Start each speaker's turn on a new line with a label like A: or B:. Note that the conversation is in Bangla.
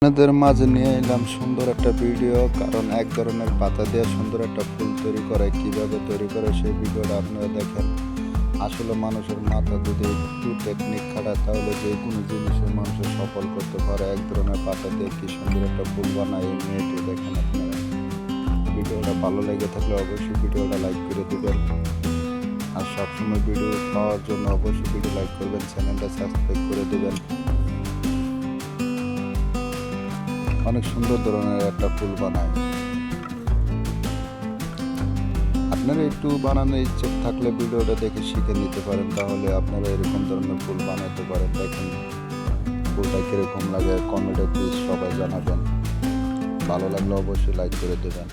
A: আপনাদের মাঝে নিয়ে এলাম সুন্দর একটা ভিডিও, কারণ এক ধরনের পাতা দিয়ে সুন্দর একটা ফুল তৈরি করে কিভাবে তৈরি করে সেই ভিডিওটা আপনারা দেখেন। আসলে মানুষের মাথা যদি একটু টেকনিক খাটায় তাহলে যে কোনো জিনিসের মানুষের সফল করতে পারে। এক ধরনের পাতা দিয়ে কি সুন্দর একটা ফুল বানায় এই মেয়েটি দেখেন আপনারা। ভিডিওটা ভালো লেগে থাকলে অবশ্যই ভিডিওটা লাইক করে দেবেন, আর সবসময় ভিডিও পাওয়ার জন্য অবশ্যই ভিডিও লাইক করবেন, চ্যানেলটা সাবস্ক্রাইব করে দেবেন। অনেক সুন্দর ধরনের একটা ফুল বানায়। আপনারা একটু বানানোর ইচ্ছে থাকলে ভিডিওটা দেখে শিখে নিতে পারেন, তাহলে আপনারা এরকম ধরনের ফুল বানাতে পারেন। দেখেন ফুলটা কিরকম লাগে, কমেন্টে প্লিজ সবাই জানাবেন। ভালো লাগলে অবশ্যই লাইক করে দেবেন।